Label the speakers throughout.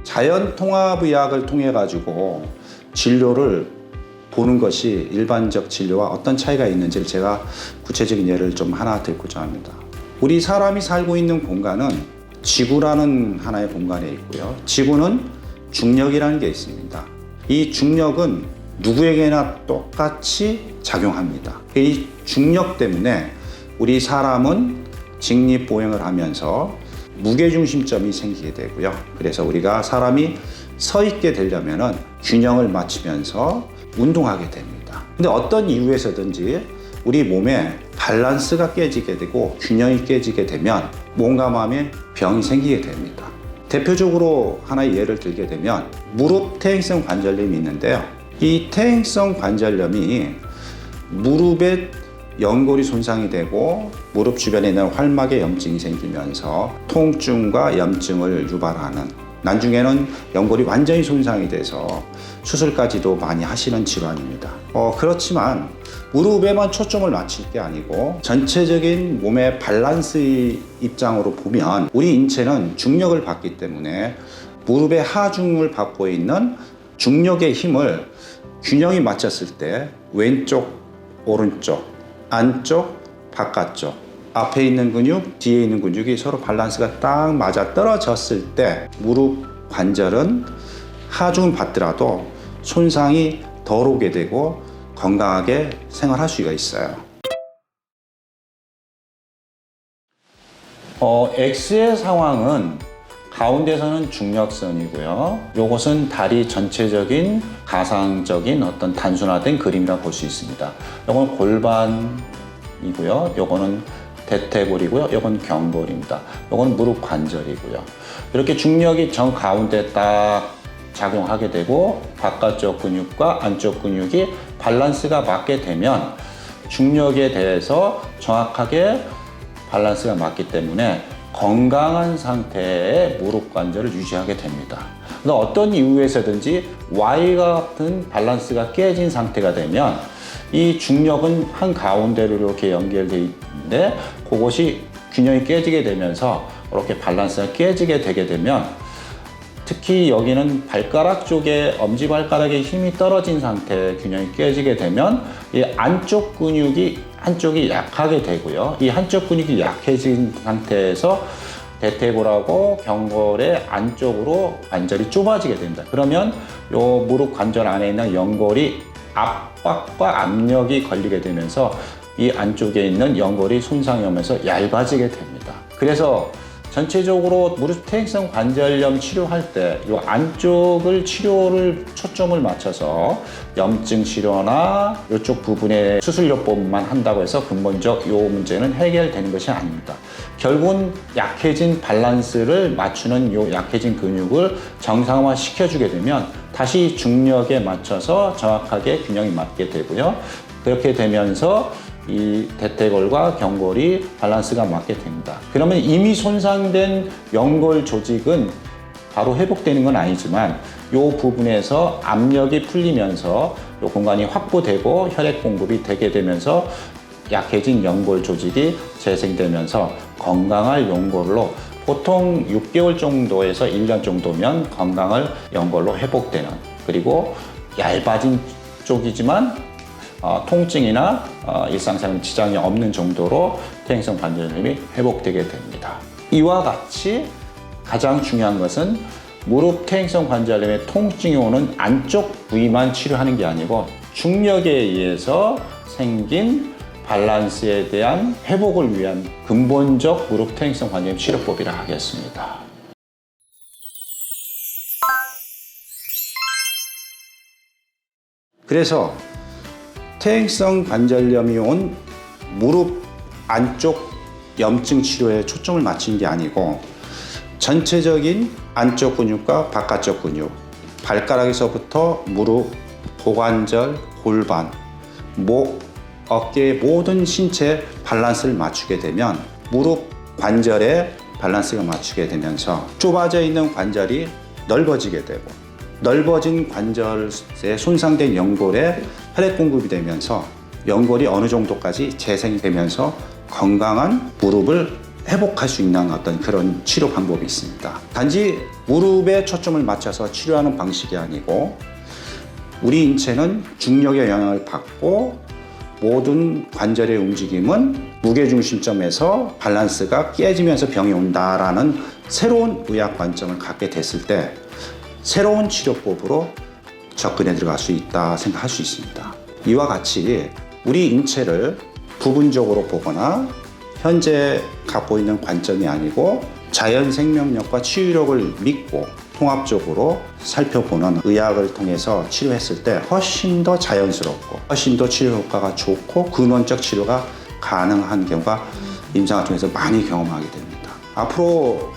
Speaker 1: 자연통합의학을 통해 가지고 진료를 보는 것이 일반적 진료와 어떤 차이가 있는지를 제가 구체적인 예를 좀 하나 들고자 합니다. 우리 사람이 살고 있는 공간은 지구라는 하나의 공간에 있고요. 지구는 중력이라는 게 있습니다. 이 중력은 누구에게나 똑같이 작용합니다. 이 중력 때문에 우리 사람은 직립보행을 하면서 무게중심점이 생기게 되고요. 그래서 우리가 사람이 서 있게 되려면 균형을 맞추면서 운동하게 됩니다. 근데 어떤 이유에서든지 우리 몸에 밸런스가 깨지게 되고 균형이 깨지게 되면 몸과 마음에 병이 생기게 됩니다. 대표적으로 하나의 예를 들게 되면 무릎 퇴행성 관절염이 있는데요. 이 퇴행성 관절염이 무릎에 연골이 손상이 되고 무릎 주변에 있는 활막에 염증이 생기면서 통증과 염증을 유발하는, 나중에는 연골이 완전히 손상이 돼서 수술까지도 많이 하시는 질환입니다. 그렇지만 무릎에만 초점을 맞출 게 아니고 전체적인 몸의 밸런스의 입장으로 보면 우리 인체는 중력을 받기 때문에 무릎의 하중을 받고 있는 중력의 힘을 균형이 맞췄을 때 왼쪽, 오른쪽, 안쪽, 바깥쪽, 앞에 있는 근육, 뒤에 있는 근육이 서로 밸런스가 딱 맞아 떨어졌을 때 무릎 관절은 하중을 받더라도 손상이 덜 오게 되고 건강하게 생활할 수가 있어요. X의 상황은 가운데서는 중력선이고요. 이것은 다리 전체적인 가상적인 어떤 단순화된 그림이라고 볼 수 있습니다. 이건 골반이고요. 이거는 대퇴골이고요. 이건 경골입니다. 이건 무릎 관절이고요. 이렇게 중력이 정 가운데 딱 작용하게 되고 바깥쪽 근육과 안쪽 근육이 밸런스가 맞게 되면 중력에 대해서 정확하게 밸런스가 맞기 때문에 건강한 상태의 무릎 관절을 유지하게 됩니다. 그래서 어떤 이유에서든지 Y와 같은 밸런스가 깨진 상태가 되면 이 중력은 한 가운데로 이렇게 연결되어 있는데 그것이 균형이 깨지게 되면서 이렇게 밸런스가 깨지게 되게 되면 특히 여기는 발가락 쪽에 엄지발가락에 힘이 떨어진 상태에 균형이 깨지게 되면 이 안쪽 근육이 한쪽이 약하게 되고요. 이 한쪽 근육이 약해진 상태에서 대퇴골하고 경골의 안쪽으로 관절이 좁아지게 됩니다. 그러면 이 무릎 관절 안에 있는 연골이 압박과 압력이 걸리게 되면서 이 안쪽에 있는 연골이 손상이 오면서 얇아지게 됩니다. 그래서 전체적으로 무릎 퇴행성 관절염 치료할 때 이 안쪽을 치료를 초점을 맞춰서 염증 치료나 이쪽 부분의 수술요법만 한다고 해서 근본적 이 문제는 해결되는 것이 아닙니다. 결국은 약해진 밸런스를 맞추는 이 약해진 근육을 정상화 시켜주게 되면 다시 중력에 맞춰서 정확하게 균형이 맞게 되고요. 그렇게 되면서 이 대퇴골과 경골이 밸런스가 맞게 됩니다. 그러면 이미 손상된 연골 조직은 바로 회복되는 건 아니지만 이 부분에서 압력이 풀리면서 이 공간이 확보되고 혈액 공급이 되게 되면서 약해진 연골 조직이 재생되면서 건강할 연골로 보통 6개월 정도에서 1년 정도면 건강할 연골로 회복되는, 그리고 얇아진 쪽이지만 통증이나 일상생활 지장이 없는 정도로 퇴행성 관절염이 회복되게 됩니다. 이와 같이 가장 중요한 것은 무릎 퇴행성 관절염의 통증이 오는 안쪽 부위만 치료하는 게 아니고 중력에 의해서 생긴 밸런스에 대한 회복을 위한 근본적 무릎 퇴행성 관절염 치료법이라 하겠습니다. 그래서 퇴행성 관절염이 온 무릎 안쪽 염증 치료에 초점을 맞춘 게 아니고 전체적인 안쪽 근육과 바깥쪽 근육, 발가락에서부터 무릎, 고관절, 골반, 목, 어깨의 모든 신체 밸런스를 맞추게 되면 무릎 관절의 밸런스가 맞추게 되면서 좁아져 있는 관절이 넓어지게 되고 넓어진 관절에 손상된 연골에 혈액 공급이 되면서 연골이 어느 정도까지 재생되면서 건강한 무릎을 회복할 수 있는 어떤 그런 치료 방법이 있습니다. 단지 무릎에 초점을 맞춰서 치료하는 방식이 아니고 우리 인체는 중력의 영향을 받고 모든 관절의 움직임은 무게중심점에서 밸런스가 깨지면서 병이 온다라는 새로운 의학 관점을 갖게 됐을 때 새로운 치료법으로 접근해 들어갈 수 있다 생각할 수 있습니다. 이와 같이 우리 인체를 부분적으로 보거나 현재 갖고 있는 관점이 아니고 자연 생명력과 치유력을 믿고 통합적으로 살펴보는 의학을 통해서 치료했을 때 훨씬 더 자연스럽고 훨씬 더 치료 효과가 좋고 근원적 치료가 가능한 경우가 임상을 통해서 많이 경험하게 됩니다. 앞으로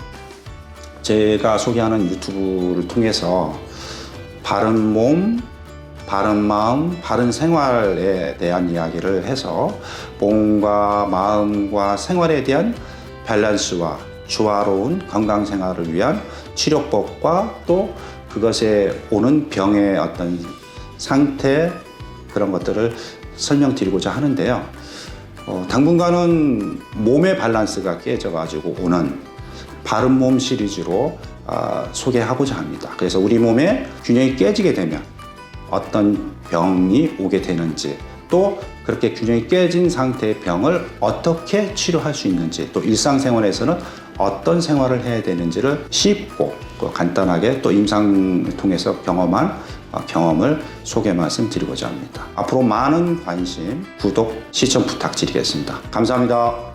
Speaker 1: 제가 소개하는 유튜브를 통해서 바른 몸, 바른 마음, 바른 생활에 대한 이야기를 해서 몸과 마음과 생활에 대한 밸런스와 조화로운 건강 생활을 위한 치료법과 또 그것에 오는 병의 어떤 상태 그런 것들을 설명드리고자 하는데요. 당분간은 몸의 밸런스가 깨져가지고 오는 바른 몸 시리즈로 소개하고자 합니다. 그래서 우리 몸의 균형이 깨지게 되면 어떤 병이 오게 되는지 또 그렇게 균형이 깨진 상태의 병을 어떻게 치료할 수 있는지 또 일상생활에서는 어떤 생활을 해야 되는지를 쉽고 간단하게 또 임상을 통해서 경험한 경험을 소개 말씀드리고자 합니다. 앞으로 많은 관심, 구독, 시청 부탁드리겠습니다. 감사합니다.